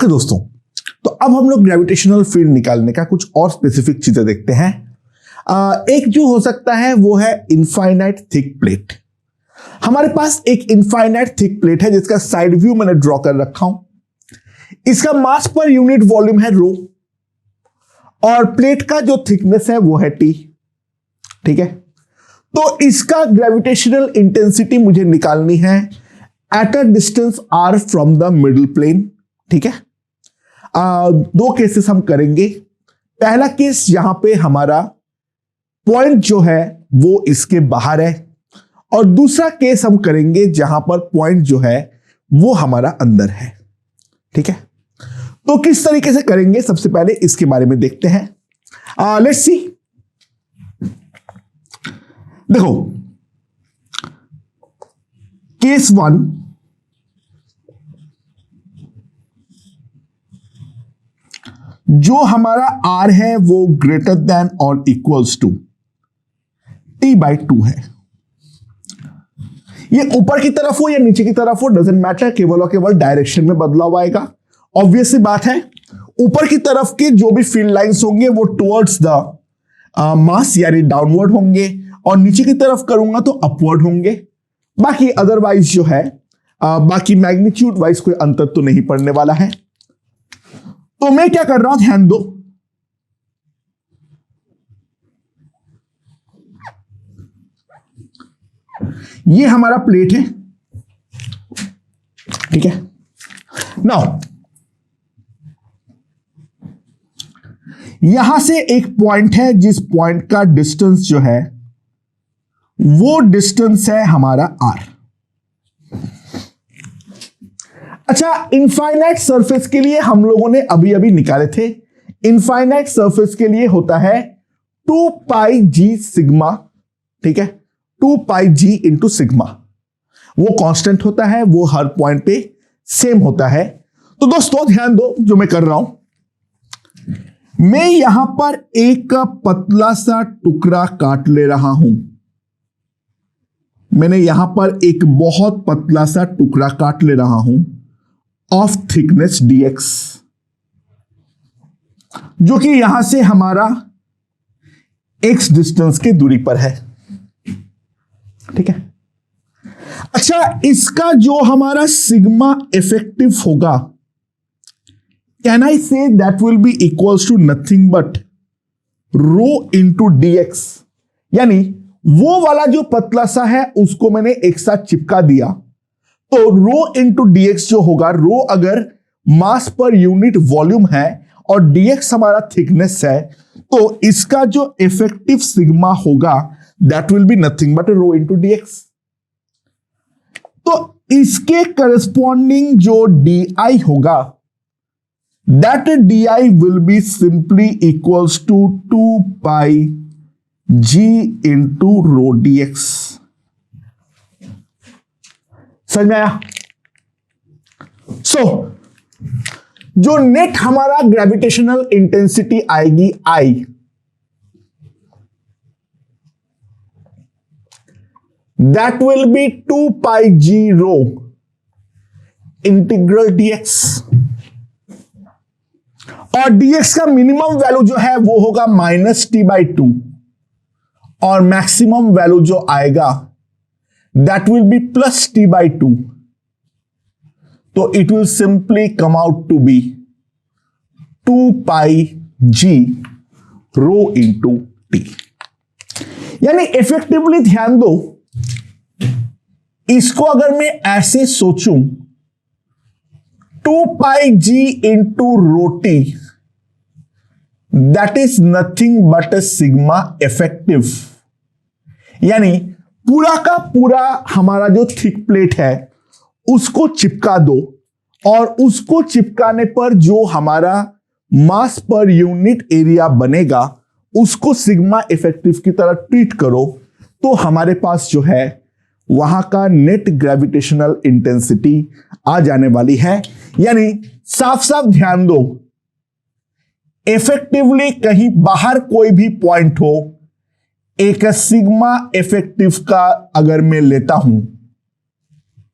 Okay दोस्तों, तो अब हम लोग ग्रेविटेशनल फील्ड निकालने का कुछ और स्पेसिफिक चीजें देखते हैं। एक जो हो सकता है वो है इनफाइनाइट थिक प्लेट। हमारे पास एक इनफाइनाइट थिक प्लेट है जिसका साइड व्यू मैंने ड्रॉ कर रखा हूं। इसका मास पर यूनिट वॉल्यूम है रो और प्लेट का जो थिकनेस है वो है टी। ठीक है, तो इसका ग्रेविटेशनल इंटेंसिटी मुझे निकालनी है at a distance r from the middle plane. ठीक है, दो केसेस हम करेंगे। पहला केस यहां पे हमारा पॉइंट जो है वो इसके बाहर है और दूसरा केस हम करेंगे जहां पर पॉइंट जो है वो हमारा अंदर है। ठीक है, तो किस तरीके से करेंगे सबसे पहले इसके बारे में देखते हैं। Let's see. देखो, केस 1, जो हमारा r है वो ग्रेटर देन और इक्वल्स टू t/2 है। ये ऊपर की तरफ हो या नीचे की तरफ हो डजेंट मैटर, केवल और केवल डायरेक्शन में बदलाव आएगा। ऑब्वियस सी बात है, ऊपर की तरफ के जो भी फील्ड लाइंस होंगे वो टुवर्ड्स द मास यानी डाउनवर्ड होंगे और नीचे की तरफ करूंगा तो अपवर्ड होंगे। बाकी अदरवाइज जो है बाकी मैग्नीट्यूड वाइज कोई अंतर तो नहीं पड़ने वाला है। तो मैं क्या कर रहा हूं, ध्यान दो। ये हमारा प्लेट है। ठीक है, नाउ यहां से एक पॉइंट है जिस पॉइंट का डिस्टेंस जो है वो डिस्टेंस है हमारा r। अच्छा, इनफाइनाइट सरफेस के लिए हम लोगों ने अभी अभी निकाले थे। इनफाइनाइट सरफेस के लिए होता है 2πg सिग्मा। ठीक है, 2πg इंटू सिग्मा, वो कांस्टेंट होता है, वो हर पॉइंट पे सेम होता है। तो दोस्तों ध्यान दो, जो मैं कर रहा हूं, मैं यहां पर एक पतला सा टुकड़ा काट ले रहा हूं। मैंने यहां पर एक बहुत पतला सा टुकड़ा काट ले रहा हूं ऑफ थिकनेस dx, जो कि यहां से हमारा x डिस्टेंस की दूरी पर है। ठीक है, अच्छा, इसका जो हमारा सिग्मा इफेक्टिव होगा, can I say that will be equals to nothing but rho into dx। यानी वो वाला जो पतला सा है उसको मैंने एक साथ चिपका दिया, तो रो इंटू dx जो होगा, रो अगर मास पर यूनिट वॉल्यूम है और dx हमारा थिकनेस है, तो इसका जो इफेक्टिव सिग्मा होगा that will be nothing but rho into dx। तो इसके करस्पॉन्डिंग जो di होगा, that di will be simply equals to 2πg into rho dx। समझ में आया? सो जो नेट हमारा ग्रेविटेशनल इंटेंसिटी आएगी I, that will be 2πg rho integral dx। और dx का मिनिमम वैल्यू जो है वो होगा -t/2 और मैक्सिमम वैल्यू जो आएगा दैट विल बी +t/2। तो it will simply come out to be 2πg rho into t. यानी इफेक्टिवली ध्यान दो, इसको अगर मैं ऐसे सोचूं 2πg into rho t, that is nothing but a sigma effective. यानी पूरा का पूरा हमारा जो थिक प्लेट है उसको चिपका दो और उसको चिपकाने पर जो हमारा मास पर यूनिट एरिया बनेगा उसको सिग्मा इफेक्टिव की तरह ट्रीट करो, तो हमारे पास जो है वहां का नेट ग्रेविटेशनल इंटेंसिटी आ जाने वाली है। यानी साफ साफ ध्यान दो, इफेक्टिवली कहीं बाहर कोई भी पॉइंट हो, एक सिग्मा इफेक्टिव का अगर मैं लेता हूं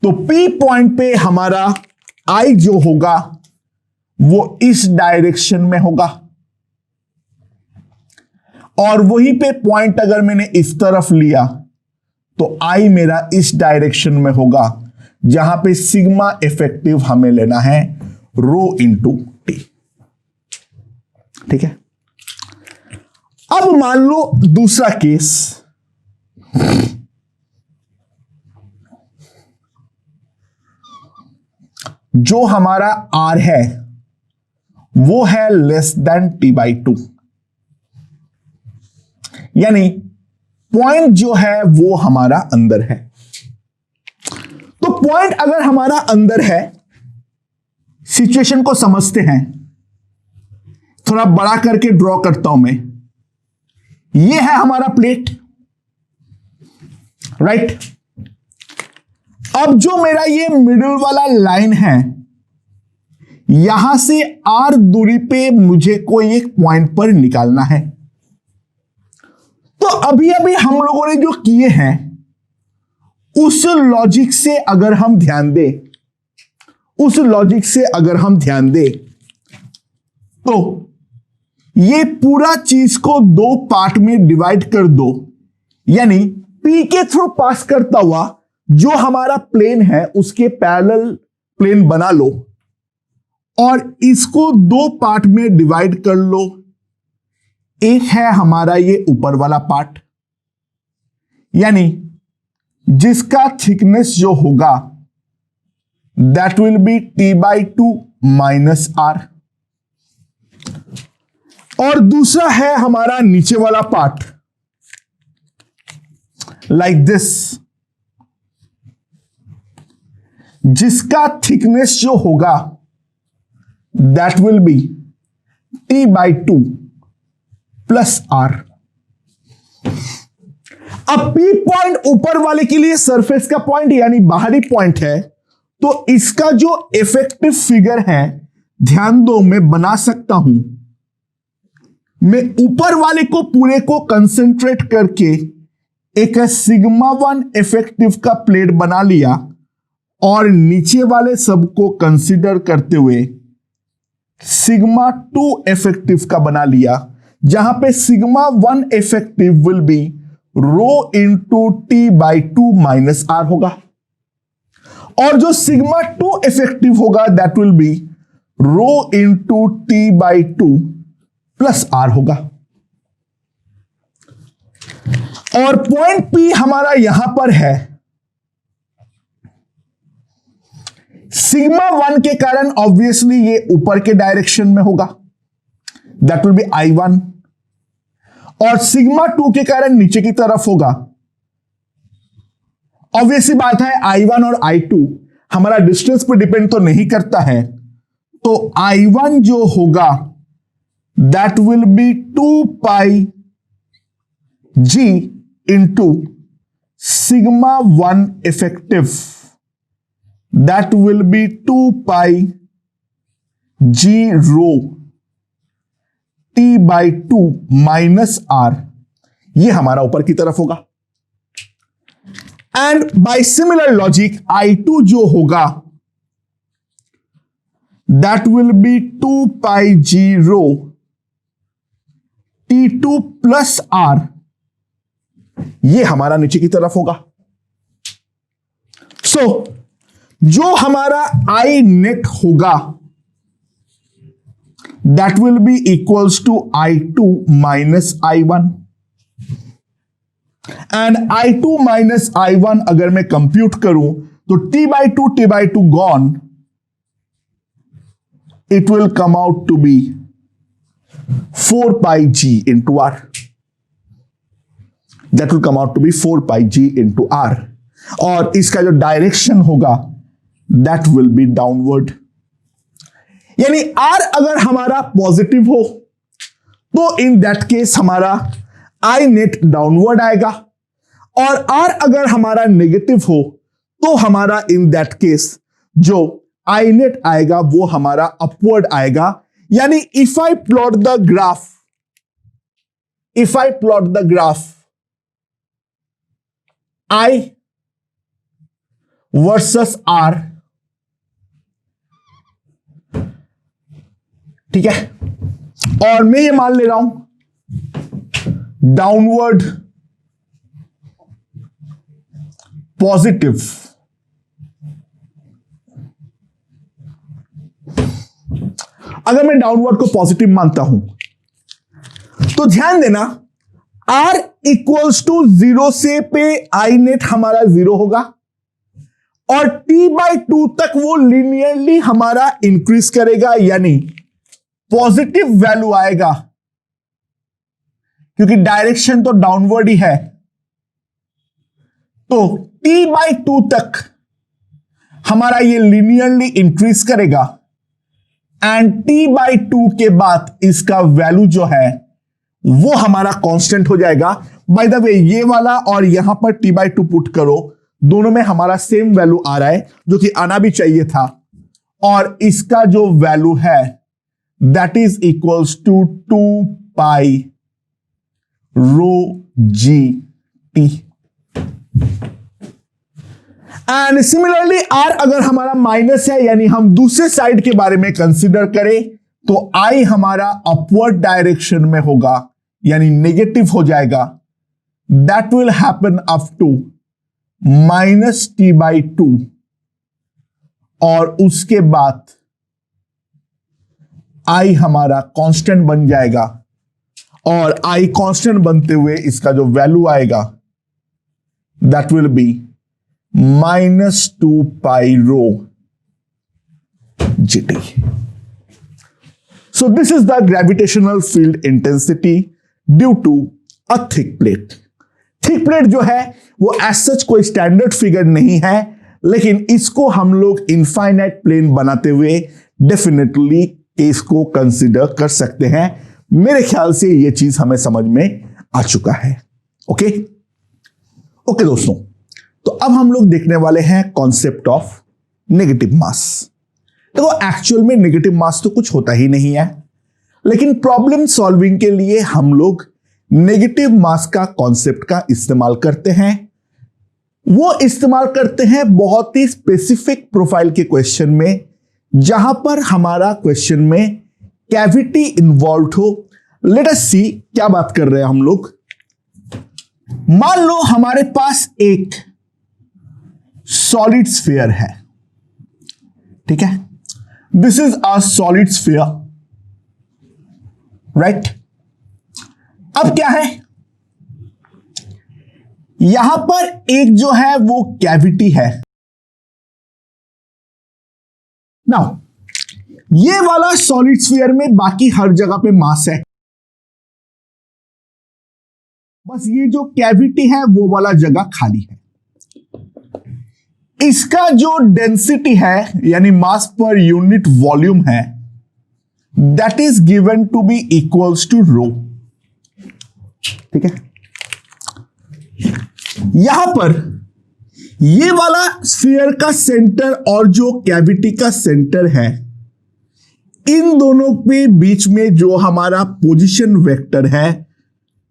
तो P पॉइंट पे हमारा I जो होगा वो इस डायरेक्शन में होगा, और वहीं पे पॉइंट अगर मैंने इस तरफ लिया तो आई मेरा इस डायरेक्शन में होगा, जहां पे सिग्मा इफेक्टिव हमें लेना है रो इंटू टी। ठीक है, अब मान लो दूसरा केस, जो हमारा आर है वो है less than T by to, यानी पॉइंट जो है वो हमारा अंदर है। तो पॉइंट अगर हमारा अंदर है, सिचुएशन को समझते हैं, थोड़ा बड़ा करके ड्रॉ करता हूं मैं। ये है हमारा प्लेट, राइट। अब जो मेरा ये मिडिल वाला लाइन है, यहां से आर दूरी पे मुझे कोई एक पॉइंट पर निकालना है। तो अभी अभी हम लोगों ने जो किए हैं उस लॉजिक से अगर हम ध्यान दें, तो ये पूरा चीज को दो पार्ट में डिवाइड कर दो, यानी पी के थ्रू पास करता हुआ जो हमारा प्लेन है उसके पैरेलल प्लेन बना लो, और इसको दो पार्ट में डिवाइड कर लो। एक है हमारा ये ऊपर वाला पार्ट, यानी जिसका थिकनेस जो होगा that will be t by two minus r, और दूसरा है हमारा नीचे वाला पार्ट, लाइक दिस, जिसका थिकनेस जो होगा that will be t by two plus r. अब पी पॉइंट ऊपर वाले के लिए सरफेस का पॉइंट यानी बाहरी पॉइंट है, तो इसका जो इफेक्टिव फिगर है, ध्यान दो मैं बना सकता हूं, मैं ऊपर वाले को पूरे को कंसेंट्रेट करके एक सिग्मा 1 इफेक्टिव का प्लेट बना लिया, और नीचे वाले सबको कंसीडर करते हुए सिग्मा 2 इफेक्टिव का बना लिया, जहां पे sigma 1 effective will be rho into t by two minus r होगा, और जो सिग्मा 2 इफेक्टिव होगा that will be rho into t by two plus r होगा। और पॉइंट पी हमारा यहां पर है, सिग्मा 1 के कारण ऑब्वियसली ये ऊपर के डायरेक्शन में होगा, दैट विल बी I1, और सिग्मा 2 के कारण नीचे की तरफ होगा। ऑब्वियसली बात है I1 और I2 हमारा डिस्टेंस पर डिपेंड तो नहीं करता है, तो I1 जो होगा that will be 2 pi g into sigma 1 effective, that will be 2 pi g rho t by two minus r, ये हमारा ऊपर की तरफ होगा। And bye similar logic I2 जो होगा that will be 2 pi g rho T2 plus r, ये हमारा नीचे की तरफ होगा। सो जो हमारा I नेट होगा that will be equals to I2 minus I1, and I2 minus I1 अगर मैं कंप्यूट करूं तो T by two gone, it will come out to be 4 pi g into r, that will come out to be 4 pi g into r, और इसका जो direction होगा that will be downward. यानी r अगर हमारा positive हो तो in that case हमारा आई नेट डाउनवर्ड आएगा, और आर अगर हमारा नेगेटिव हो तो हमारा इन दैट केस जो आई नेट आएगा वो हमारा अपवर्ड आएगा। यानी if I plot the graph I versus r, ठीक है, और मैं ये मान ले रहा हूं डाउनवर्ड पॉजिटिव। अगर मैं डाउनवर्ड को पॉजिटिव मानता हूं तो ध्यान देना R इक्वल्स टू 0 से पे आई नेट हमारा 0 होगा और T/2 तक वो लीनियरली हमारा इंक्रीज करेगा, यानी पॉजिटिव वैल्यू आएगा क्योंकि डायरेक्शन तो डाउनवर्ड ही है। तो T/2 तक हमारा ये लीनियरली इंक्रीज करेगा एंड T/2 के बाद इसका वैल्यू जो है वो हमारा कांस्टेंट हो जाएगा। बाय द वे ये वाला और यहां पर T/2 पुट करो, दोनों में हमारा सेम वैल्यू आ रहा है जो कि आना भी चाहिए था, और इसका जो वैल्यू है that is equals to 2 pi rho g t. And similarly R अगर हमारा माइनस है, यानी हम दूसरे साइड के बारे में कंसीडर करें, तो I हमारा अपवर्ड डायरेक्शन में होगा, यानी नेगेटिव हो जाएगा। That will happen up to -T/2 और उसके बाद I हमारा कांस्टेंट बन जाएगा, और I कांस्टेंट बनते हुए इसका जो वैल्यू आएगा that will be -2 pi rho GT. So this is the gravitational field intensity due to a thick plate. Thick plate जो है वो एज सच कोई स्टैंडर्ड फिगर नहीं है, लेकिन इसको हम लोग इनफाइनाइट प्लेन बनाते हुए डेफिनेटली इसको कंसीडर कर सकते हैं। मेरे ख्याल से ये चीज हमें समझ में आ चुका है। ओके ओके दोस्तों, तो अब हम लोग देखने वाले हैं कॉन्सेप्ट ऑफ नेगेटिव मास। देखो एक्चुअल में नेगेटिव मास तो कुछ होता ही नहीं है, लेकिन प्रॉब्लम सॉल्विंग के लिए हम लोग नेगेटिव मास का कॉन्सेप्ट का इस्तेमाल करते हैं। वो इस्तेमाल करते हैं बहुत ही स्पेसिफिक प्रोफाइल के क्वेश्चन में, जहां पर हमारा क्वेश्चन में कैविटी इन्वॉल्व हो। लेट अस सी क्या बात कर रहे हैं हम लोग। मान लो हमारे पास एक सॉलिड स्फीयर है, ठीक है, this is a solid sphere, right. अब क्या है, यहां पर एक जो है वो कैविटी है। नाउ ये वाला सॉलिड स्फीयर में बाकी हर जगह पे मास है, बस ये जो कैविटी है वो वाला जगह खाली है। इसका जो डेंसिटी है यानी मास पर यूनिट वॉल्यूम है that is given to be equals to rho, ठीक है। यहां पर ये वाला स्फीयर का सेंटर और जो कैविटी का सेंटर है, इन दोनों के बीच में जो हमारा पोजीशन वेक्टर है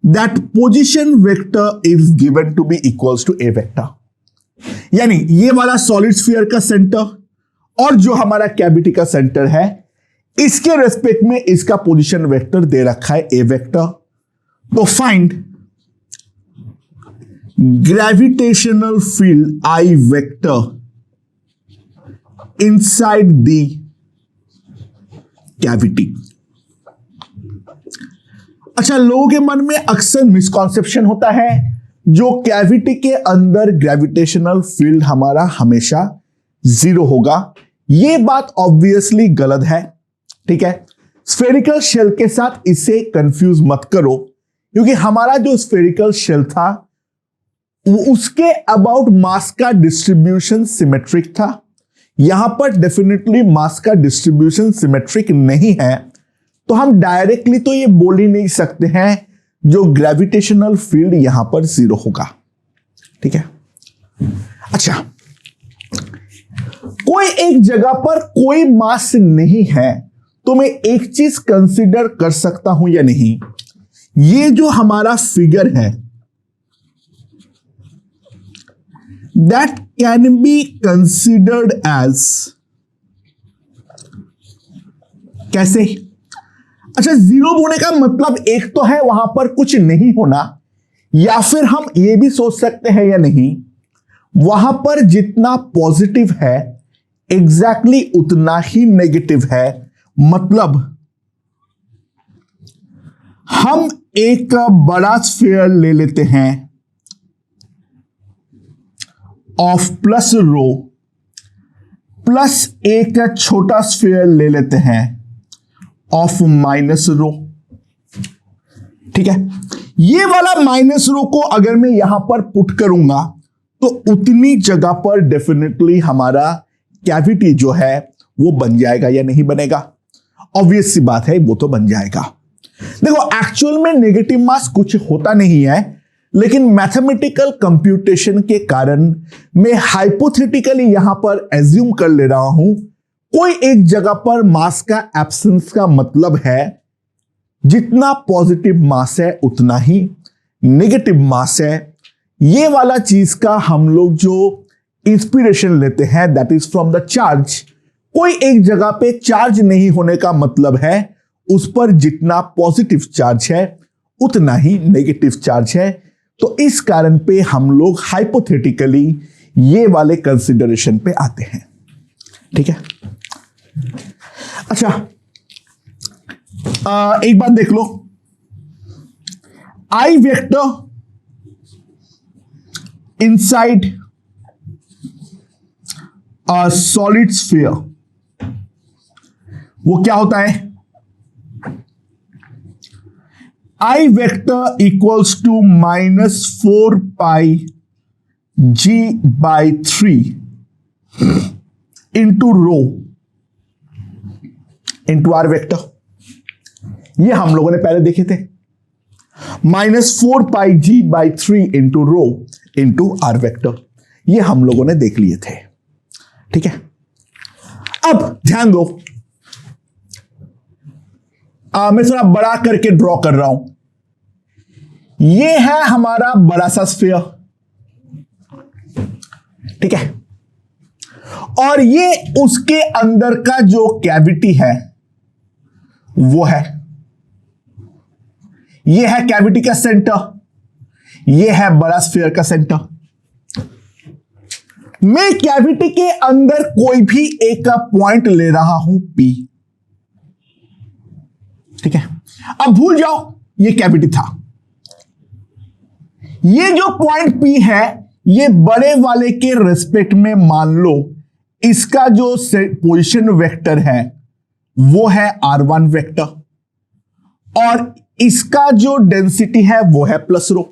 that position vector is given to be equals to a vector. यानी ये वाला सॉलिड स्फीयर का सेंटर और जो हमारा कैविटी का सेंटर है, इसके रेस्पेक्ट में इसका पोजीशन वेक्टर दे रखा है ए वेक्टर। तो find gravitational field I vector inside the cavity. अच्छा, लोगों के मन में अक्सर मिसकॉन्सेप्शन होता है, जो कैविटी के अंदर ग्रेविटेशनल फील्ड हमारा हमेशा 0 होगा। यह बात ऑब्वियसली गलत है, ठीक है। स्फेरिकल शेल के साथ इसे कंफ्यूज मत करो, क्योंकि हमारा जो स्फेरिकल शेल था वो उसके अबाउट मास का डिस्ट्रीब्यूशन सिमेट्रिक था। यहां पर डेफिनेटली मास का डिस्ट्रीब्यूशन सिमेट्रिक नहीं है, तो हम डायरेक्टली तो ये बोल ही नहीं सकते हैं जो ग्रेविटेशनल फील्ड यहां पर 0 होगा, ठीक है। अच्छा, कोई एक जगह पर कोई मास नहीं है तो मैं एक चीज कंसीडर कर सकता हूं या नहीं, ये जो हमारा फिगर है that can be considered as, कैसे, अच्छा, जीरो होने का मतलब एक तो है वहां पर कुछ नहीं होना, या फिर हम ये भी सोच सकते हैं या नहीं, वहां पर जितना पॉजिटिव है एग्जैक्टली उतना ही नेगेटिव है। मतलब हम एक बड़ा स्फीयर ले लेते हैं ऑफ प्लस रो, प्लस एक छोटा स्फीयर ले लेते हैं ऑफ माइनस रो। ठीक है, ये वाला माइनस रो को अगर मैं यहां पर पुट करूंगा तो उतनी जगह पर डेफिनेटली हमारा कैविटी जो है वो बन जाएगा या नहीं बनेगा? ऑब्वियस सी बात है, वो तो बन जाएगा। देखो, एक्चुअल में नेगेटिव मास कुछ होता नहीं है, लेकिन मैथमेटिकल कंप्यूटेशन के कारण मैं हाइपोथेटिकली यहां पर एज्यूम कर ले रहा हूं कोई एक जगह पर मास का एब्सेंस का मतलब है जितना पॉजिटिव मास है उतना ही नेगेटिव मास है। ये वाला चीज का हम लोग जो इंस्पिरेशन लेते हैं that is from the charge. कोई एक जगह पे चार्ज नहीं होने का मतलब है उस पर जितना पॉजिटिव चार्ज है उतना ही नेगेटिव चार्ज है। तो इस कारण पे हम लोग हाइपोथेटिकली ये वाले कंसिडरेशन पे आते हैं। ठीक है, अच्छा, एक बात देख लो, I vector inside a solid sphere, वो क्या होता है? I vector equals to -4 pi g by 3 into rho into are vector. ये हम लोगों ने पहले देखे थे, -4 pi g by 3 into rho into are vector. ये हम लोगों ने देख लिए थे। ठीक है, अब ध्यान दो, मैं थोड़ा बड़ा करके ड्रॉ कर रहा हूं। ये है हमारा बड़ा सा स्फीयर, ठीक है, और ये उसके अंदर का जो कैविटी है वो है, ये है कैविटी का सेंटर, ये है बड़ा स्फीयर का सेंटर। मैं कैविटी के अंदर कोई भी एक पॉइंट ले रहा हूं P। ठीक है, अब भूल जाओ ये कैविटी था। ये जो पॉइंट P है ये बड़े वाले के रिस्पेक्ट में मान लो इसका जो पोजीशन वेक्टर है वो है R1 वेक्टर और इसका जो डेंसिटी है वो है प्लस रो।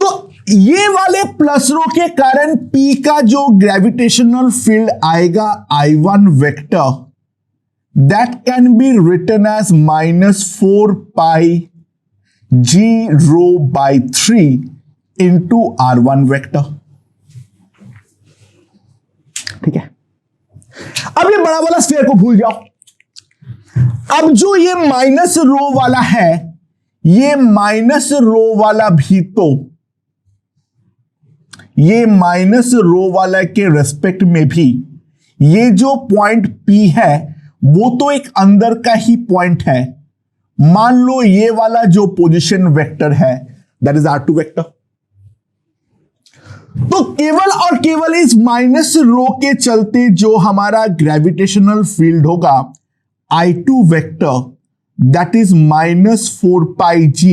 तो ये वाले प्लस रो के कारण P का जो ग्रेविटेशनल फील्ड आएगा I1 vector, that can be written as -4 pi g rho by 3 into R1 vector. ठीक है, अब ये बड़ा वाला स्फीयर को भूल जाओ। अब जो ये माइनस रो वाला है, ये माइनस रो वाला भी तो ये माइनस रो वाला के रेस्पेक्ट में भी ये जो पॉइंट P है वो तो एक अंदर का ही पॉइंट है। मान लो ये वाला जो पोजीशन वेक्टर है दैट इज R2 वेक्टर। तो केवल और केवल इस माइनस रो के चलते जो हमारा ग्रेविटेशनल फील्ड होगा I2 vector, that is -4 pi g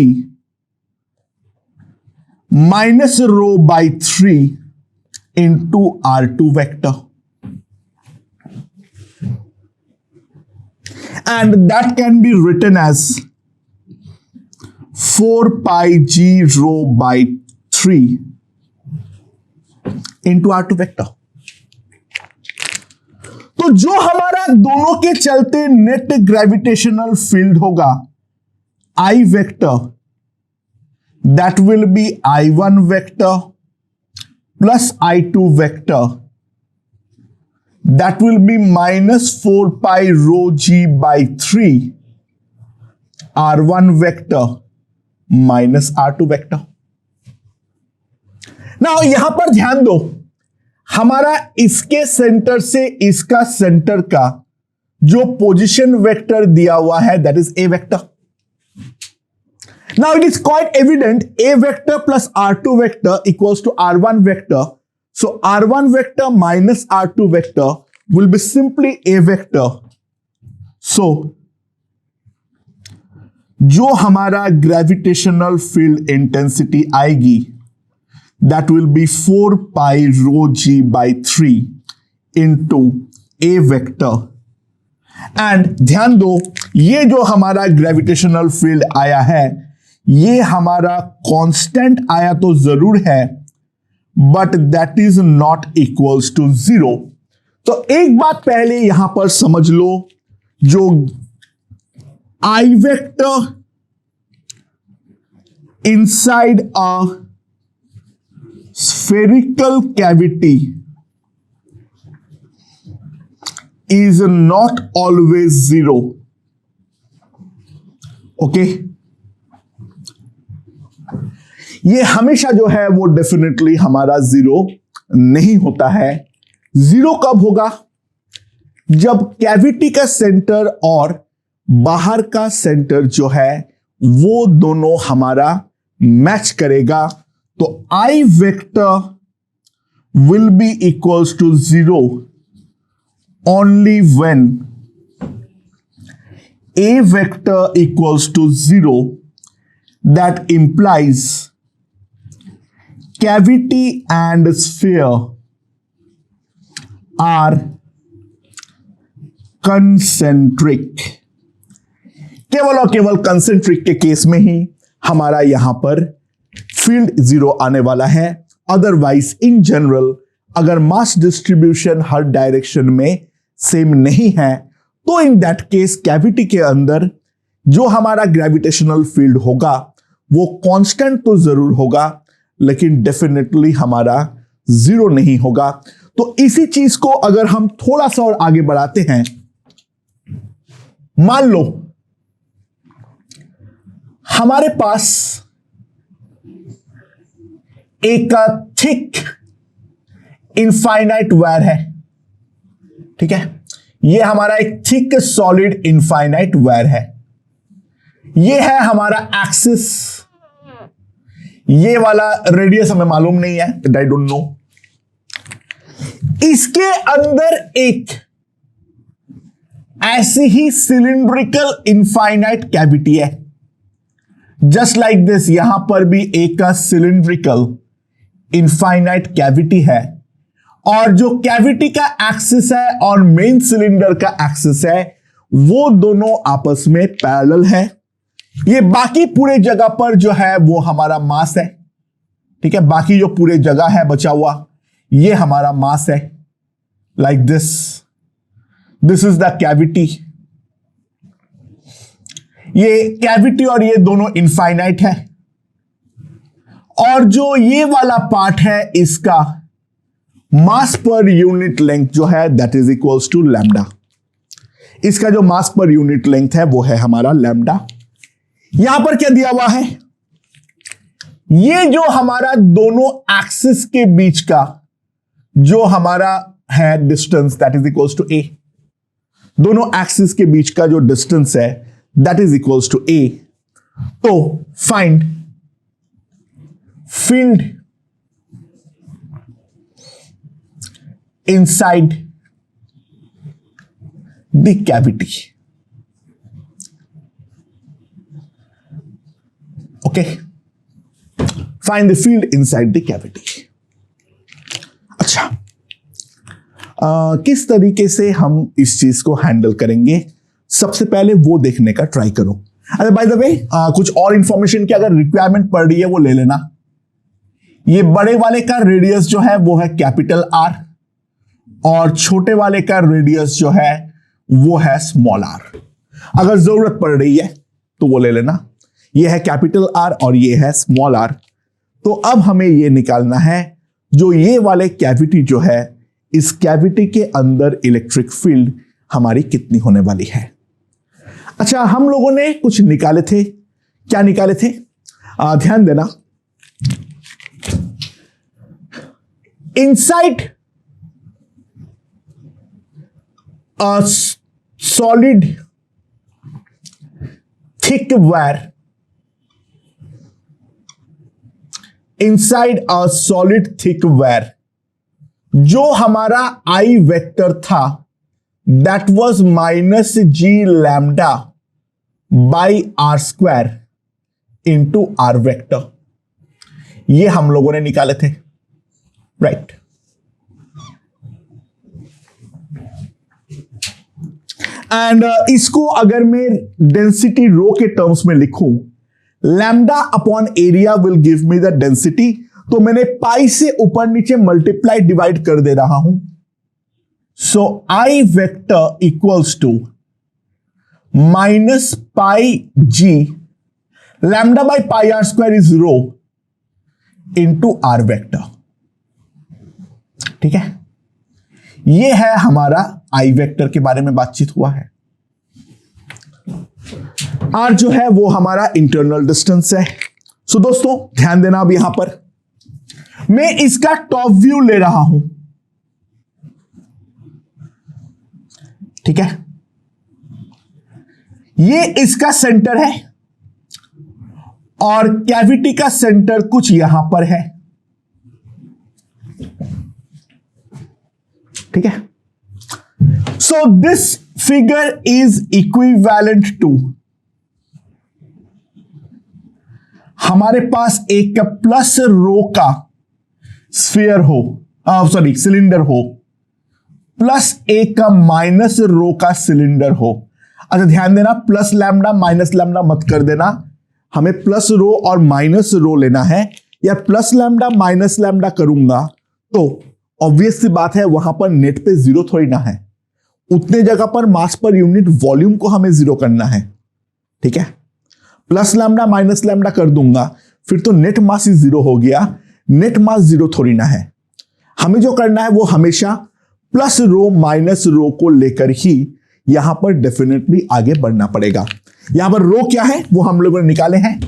minus rho by 3 into R2 vector, and that can be written as 4 pi g rho by 3 into R2 vector. तो जो हमारा दोनों के चलते नेट ग्रेविटेशनल फील्ड होगा I vector, that will be I1 vector plus I2 vector, that will be -4 pi rho g by 3 R1 vector minus R2 vector। Now यहां पर ध्यान दो, हमारा इसके सेंटर से इसका सेंटर का जो पोजीशन वेक्टर दिया हुआ है that is a vector. Now it is quite evident A vector plus R2 vector equals to R1 vector. So R1 vector minus R2 vector will be simply A vector. So जो हमारा gravitational field intensity आएगी that will be 4 pi rho g by 3 into A vector. And ध्यान दो, ये जो हमारा gravitational field आया है ये हमारा कांस्टेंट आया तो जरूर है, but that is not equals to 0. तो एक बात पहले यहां पर समझ लो, जो I vector inside a spherical cavity is not always 0. Okay, ये हमेशा जो है वो डेफिनेटली हमारा 0 नहीं होता है. 0 कब होगा? जब कैविटी का सेंटर और बाहर का सेंटर जो है वो दोनों हमारा मैच करेगा. तो I vector will be equals to 0 only when A vector equals to 0. That implies cavity and sphere are concentric. केवल और केवल कंसेंट्रिक के केस में ही हमारा यहां पर फील्ड 0 आने वाला है. अदरवाइज इन जनरल अगर मास डिस्ट्रीब्यूशन हर डायरेक्शन में सेम नहीं है तो इन दैट केस कैविटी के अंदर जो हमारा ग्रेविटेशनल फील्ड होगा वो कांस्टेंट तो जरूर होगा, लेकिन डेफिनेटली हमारा 0 नहीं होगा. तो इसी चीज को अगर हम थोड़ा सा और आगे बढ़ाते हैं, मान लो हमारे पास एक थिक इनफाइनाइट वायर है. ठीक है, ये हमारा एक थिक सॉलिड इनफाइनाइट वायर है. ये है हमारा एक्सिस. ये वाला रेडियस हमें मालूम नहीं है, आई डोंट नो. इसके अंदर एक ऐसी ही सिलिंड्रिकल इनफाइनाइट कैविटी है. जस्ट लाइक दिस, यहां पर भी एक सिलिंड्रिकल इनफाइनाइट कैविटी है, और जो कैविटी का एक्सिस है और मेन सिलेंडर का एक्सिस है वो दोनों आपस में पैरेलल है. ये बाकी पूरे जगह पर जो है वो हमारा मास है. ठीक है, बाकी जो पूरे जगह है बचा हुआ ये हमारा मास है. Like this is the cavity. ये कैविटी और ये दोनों इनफाइनाइट है, और जो ये वाला पार्ट है इसका मास पर यूनिट लेंथ जो है that is equals to lambda. इसका जो मास पर यूनिट लेंथ है वो है हमारा लैम्डा. यहां पर क्या दिया हुआ है? ये जो हमारा दोनों एक्सिस के बीच का जो हमारा है distance that is equals to A. दोनों एक्सिस के बीच का जो डिस्टेंस है that is equals to A. तो find field inside the cavity. Okay, find the field inside the cavity. अच्छा, किस तरीके से हम इस चीज को हैंडल करेंगे सबसे पहले वो देखने का ट्राई करो. अरे बाय द वे कुछ और इंफॉर्मेशन की अगर रिक्वायरमेंट पड़ रही है वो ले लेना. ये बड़े वाले का रेडियस जो है वो है कैपिटल आर, और छोटे वाले का रेडियस जो है वो है स्मॉल आर. अगर जरूरत पड़ रही है तो वो ले लेना. ये है कैपिटल आर और ये है स्मॉल आर. तो अब हमें ये निकालना है जो ये वाले कैविटी जो है, इस कैविटी के अंदर इलेक्ट्रिक फील्ड हमारी कितनी होने वाली है. अच्छा, हम लोगों ने कुछ निकाले थे. क्या निकाले थे? ध्यान देना. Inside a solid thick wire inside a solid thick wire, जो हमारा आई वेक्टर था that was minus g lambda by r square into are vector, ये हम लोगों ने निकाले थे, राइट। एंड इसको अगर मैं डेंसिटी रो के टर्म्स में लिखूं, lambda upon area will give me the density, तो मैंने पाई से ऊपर नीचे मल्टीप्लाई डिवाइड कर दे रहा हूं। So I vector equals to minus pi G lambda by pi are square is rho into are vector, ठीक है। ये है हमारा आई वेक्टर के बारे में बातचीत हुआ है। आर जो है वो हमारा इंटरनल डिस्टेंस है। सो दोस्तों ध्यान देना, अब यहां पर मैं इसका टॉप व्यू ले रहा हूं, ठीक है। ये इसका सेंटर है और कैविटी का सेंटर कुछ यहां पर है, ठीक है। So this figure is equivalent to, हमारे पास एक प्लस रो का स्फीयर हो, सॉरी सिलेंडर हो, प्लस एक का माइनस रो का सिलेंडर हो। अच्छा ध्यान देना, प्लस लैम्डा माइनस लैम्डा मत कर देना, हमें प्लस रो और माइनस रो लेना है। या प्लस लैम्डा माइनस लैम्डा करूंगा तो ऑब्वियस सी बात है वहां पर नेट पे जीरो थोड़ी ना है, उतने जगह पर मास पर यूनिट वॉल्यूम को हमें जीरो करना है, ठीक है। प्लस लैम्डा माइनस लैम्डा कर दूंगा फिर तो नेट मास ही जीरो हो गया, नेट मास जीरो थोड़ी ना है। हमें जो करना है वो हमेशा प्लस रो माइनस रो को लेकर ही यहां पर डेफिनेटली आगे बढ़ना पड़ेगा। यहां पर रो क्या है वो हम लोगों ने निकाले हैं,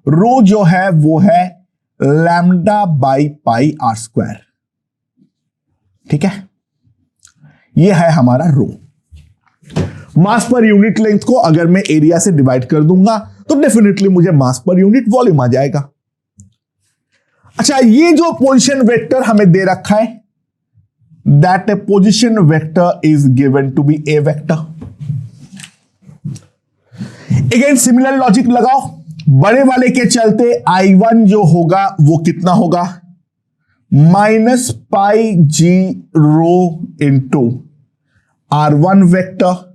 रो जो है वो है lambda by pi are square, ठीक है। ये है हमारा रो। मास पर यूनिट लेंथ को अगर मैं एरिया से डिवाइड कर दूंगा तो डेफिनेटली मुझे मास पर यूनिट वॉल्यूम आ जाएगा। अच्छा, ये जो पोजीशन वेक्टर हमें दे रखा है that a position vector is given to be a vector. Again similar logic लगाओ, बड़े वाले के चलते I1 जो होगा वो कितना होगा, minus pi g rho into R1 vector,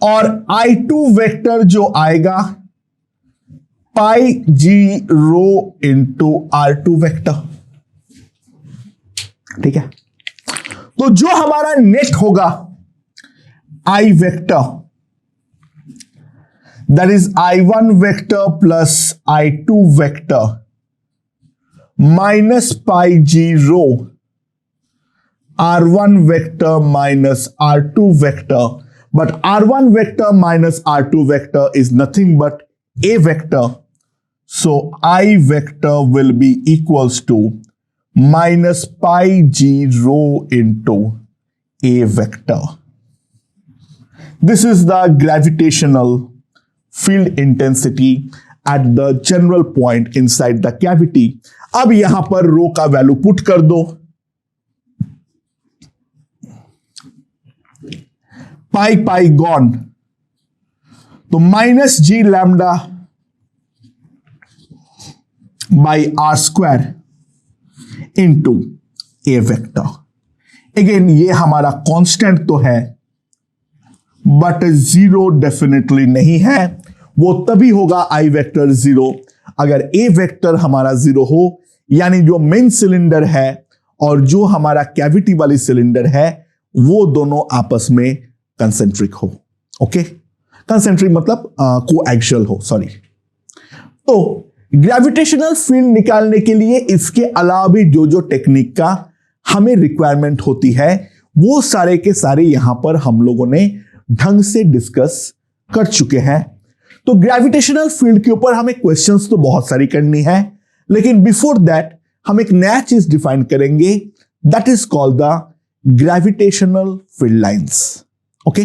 और I2 वेक्टर जो आएगा पाई g rho into R2 vector, ठीक है। तो जो हमारा नेट होगा I vector that is I1 vector plus I2 vector minus pi g rho R1 vector minus R2 vector, but R1 vector minus R2 vector is nothing but A vector. So I vector will be equals to minus pi g rho into A vector. This is the gravitational field intensity at the general point inside the cavity. अब यहां पर रो का value put कर दो, pi pi gone, तो minus g lambda by r square into a vector. Again ये हमारा constant तो है बट जीरो डेफिनेटली नहीं है, वो तभी होगा आई वेक्टर जीरो अगर ए वेक्टर हमारा जीरो हो, यानी जो मेन सिलेंडर है और जो हमारा कैविटी वाली सिलेंडर है वो दोनों आपस में कंसेंट्रिक हो। ओके, कंसेंट्रिक मतलब कोएक्सियल हो, सॉरी। तो ग्रेविटेशनल फील्ड निकालने के लिए इसके अलावा भी जो जो टेक्निक का हमें रिक्वायरमेंट होती है वो सारे के सारे यहां पर हम लोगों ने ढंग से डिस्कस कर चुके हैं। तो ग्रेविटेशनल फील्ड के ऊपर हमें क्वेश्चंस तो बहुत सारी करनी है, लेकिन बिफोर दैट हम एक नया चीज डिफाइन करेंगे that is called the gravitational field lines. Okay